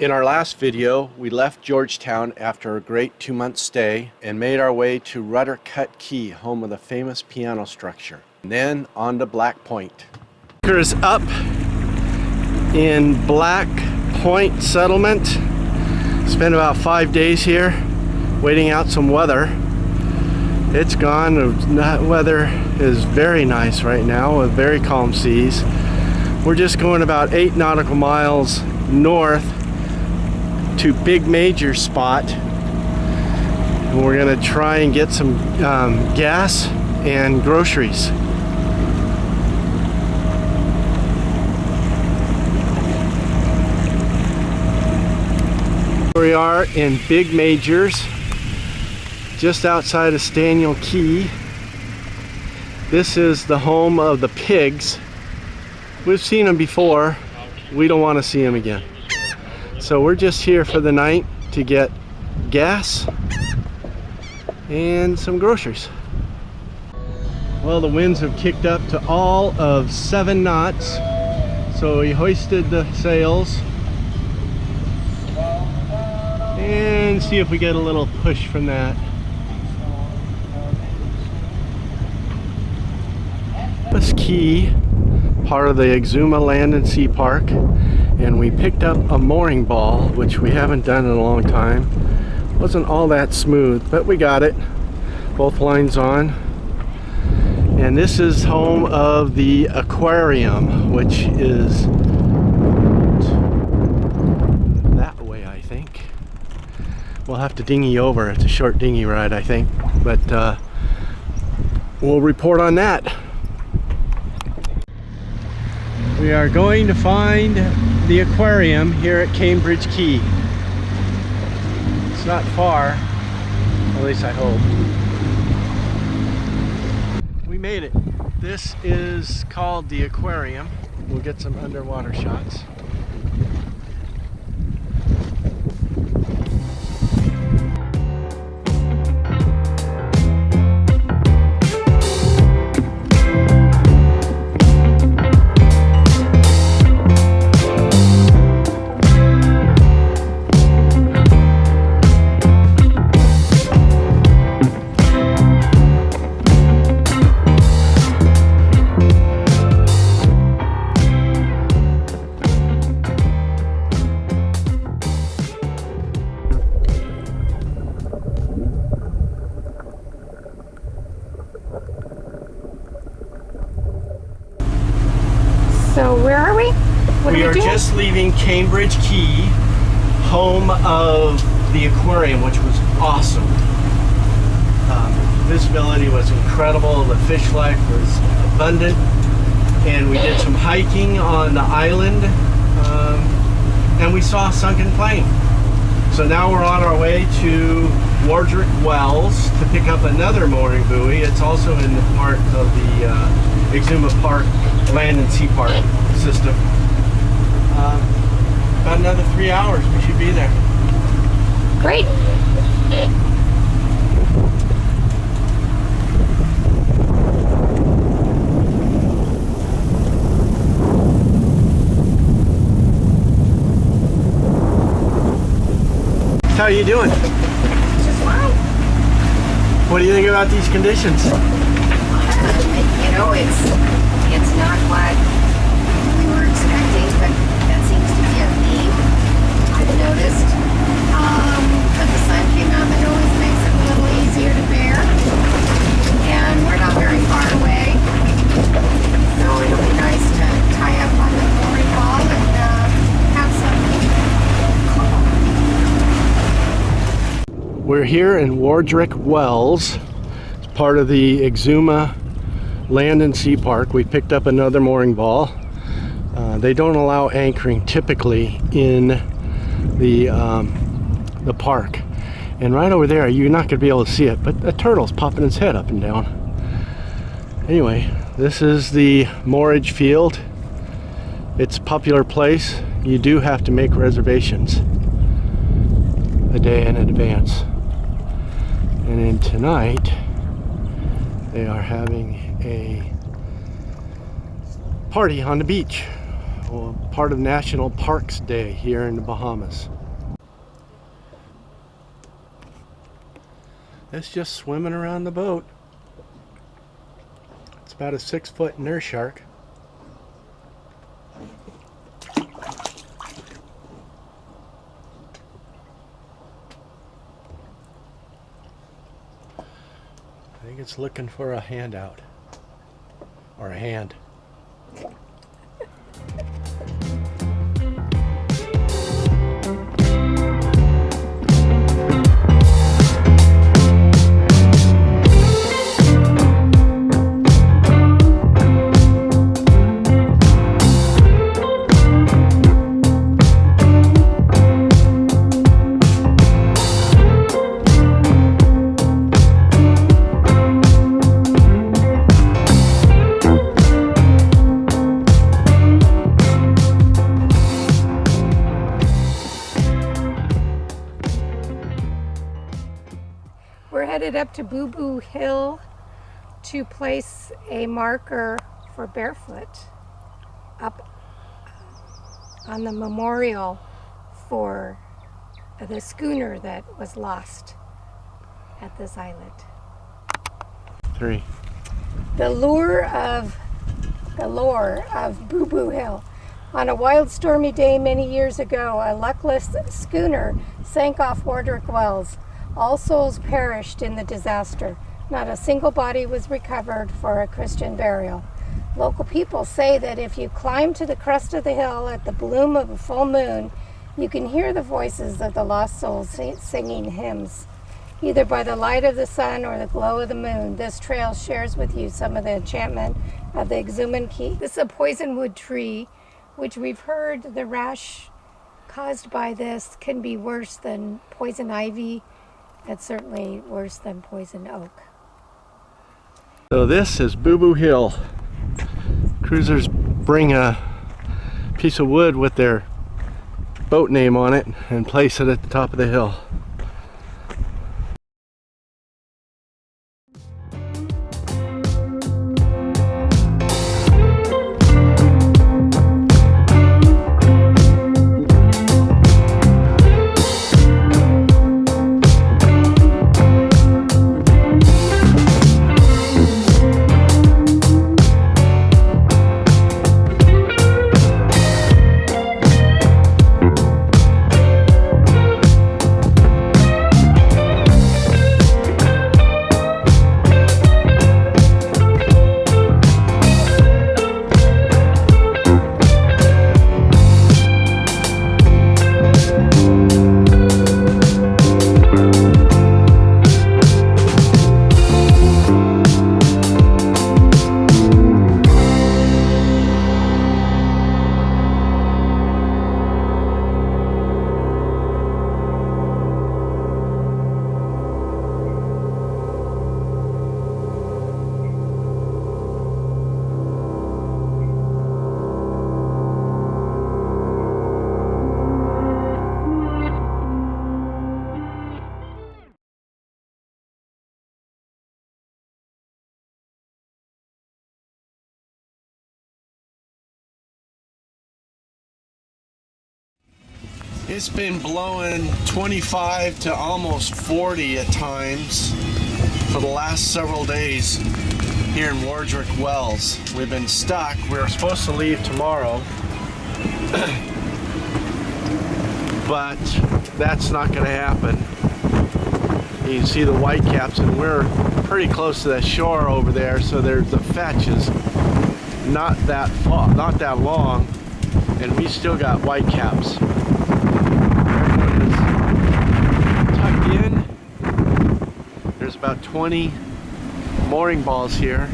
In our last video, we left Georgetown after a great 2-month stay and made our way to Rudder Cut Key, home of the famous piano structure. And then on to Black Point. Anchor is up in Black Point settlement. Spent about 5 days here waiting out some weather. It's gone. The weather is very nice right now with very calm seas. We're just going about 8 nautical miles north to Big Major spot. And we're gonna try and get some gas and groceries. Here we are in Big Majors, just outside of Staniel Key. This is the home of the pigs. We've seen them before. We don't want to see them again. So we're just here for the night to get gas and some groceries. Well, the winds have kicked up to all of 7 knots. So we hoisted the sails and see if we get a little push from that. This key, part of the Exuma Land and Sea Park, and we picked up a mooring ball, which we haven't done in a long time. Wasn't all that smooth, but we got it. Both lines on. And this is home of the aquarium, which is that way, I think. We'll have to dinghy over. It's a short dinghy ride, I think, but we'll report on that. We are going to find the aquarium here at Cambridge Key. It's not far, at least I hope. We made it. This is called the aquarium. We'll get some underwater shots. So where are we? What we are are doing? just leaving Cambridge Key, home of the aquarium, which was awesome. Visibility was incredible, the fish life was abundant, and we did some hiking on the island, and we saw a sunken plane. So now we're on our way to Wardrick Wells to pick up another mooring buoy. It's also in the part of the Exuma Park Land and Sea Park system. About another 3 hours, we should be there. Great. How are you doing? Just fine. What do you think about these conditions? You know, it's not what we were expecting, but that seems to be a theme I've noticed. But the sun came out, that always makes it a little easier to bear. And we're not very far away. So it'll be nice to tie up on the mooring ball and have some calm. We're here in Wardrick Wells. It's part of the Exuma Land and Sea Park. We picked up another mooring ball. They don't allow anchoring typically in the park. And right over there, you're not going to be able to see it, but a turtle's popping its head up and down. Anyway, this is the moorage field. It's a popular place. You do have to make reservations a day in advance. And then tonight, they are having a party on the beach part of National Parks Day here in the Bahamas. It's just swimming around the boat. It's about a 6-foot nurse shark. I think it's looking for a handout or a hand. We're headed up to Boo Boo Hill to place a marker for Barefoot up on the memorial for the schooner that was lost at this island. 3. The lore of Boo Boo Hill. On a wild stormy day many years ago, a luckless schooner sank off Wardwick Wells. All souls perished in the disaster. Not a single body was recovered for a Christian burial. Local people say that if you climb to the crest of the hill at the bloom of a full moon, you can hear the voices of the lost souls singing hymns. Either by the light of the sun or the glow of the moon, this trail shares with you some of the enchantment of the Exhuman Key. This is a poisonwood tree, which we've heard the rash caused by this can be worse than poison ivy. It's certainly worse than poison oak. So this is Boo Boo Hill. Cruisers bring a piece of wood with their boat name on it and place it at the top of the hill. It's been blowing 25 to almost 40 at times for the last several days here in Wardwick Wells. We've been stuck. We were supposed to leave tomorrow, but that's not going to happen. You can see the whitecaps, and we're pretty close to that shore over there, so there's the fetch is not that far, not that long, and we still got whitecaps. Tucked in. There's about 20 mooring balls here.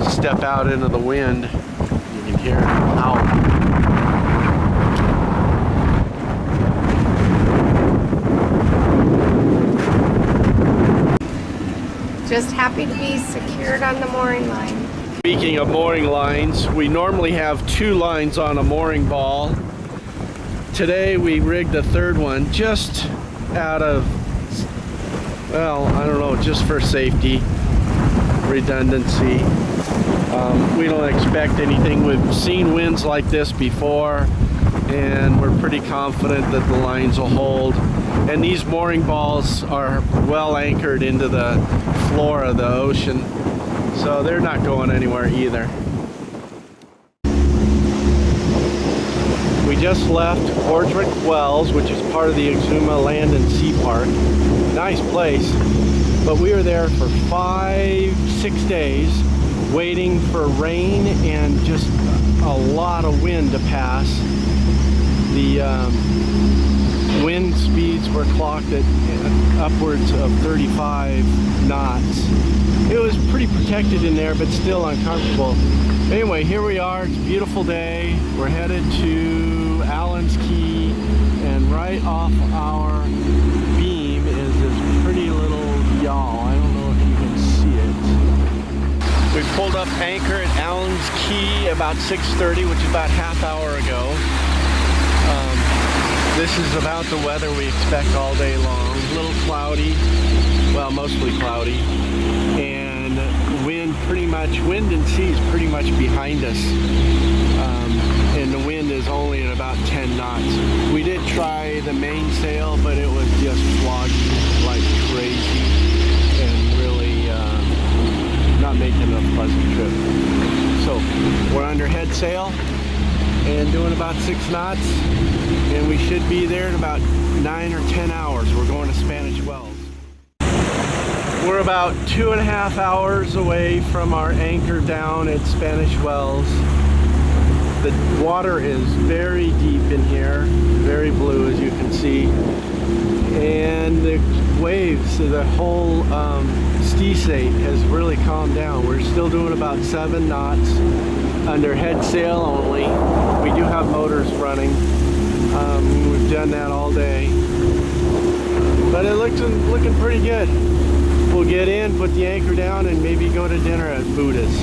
Step out into the wind, you can hear it howl. Just happy to be secured on the mooring line. Speaking of mooring lines, we normally have 2 lines on a mooring ball. Today we rigged a 3rd one just out of, well, I don't know, just for safety, redundancy. We don't expect anything. We've seen winds like this before, and we're pretty confident that the lines will hold. And these mooring balls are well anchored into the floor of the ocean, so they're not going anywhere either. We just left Ordric Wells, which is part of the Exuma Land and Sea Park. Nice place, but we were there for 5-6 days waiting for rain and just a lot of wind to pass. The wind speeds were clocked at upwards of 35 knots. It was pretty protected in there, but still uncomfortable. Anyway, here we are. It's a beautiful day. We're headed to Allen's Key, and right off our beam is this pretty little yawl. I don't know if you can see it. We pulled up anchor at Allen's Key about 6:30, which is about half hour ago. This is about the weather we expect all day long. A little cloudy, well, mostly cloudy, and wind and sea is pretty much behind us. And the wind is only at about 10 knots. We did try the mainsail, but it was just flogging like crazy and really not making a pleasant trip. So we're under head sail and doing about 6 knots, and we should be there in about 9 or 10 hours. We're going to Spanish Wells. We're about 2.5 hours away from our anchor down at Spanish Wells. The water is very deep in here, very blue as you can see, and the waves, the whole state has really calmed down. We're still doing about 7 knots under head sail only. We do have motors running. We've done that all day, but it looks looking pretty good. We'll get in, put the anchor down, and maybe go to dinner at Buddha's.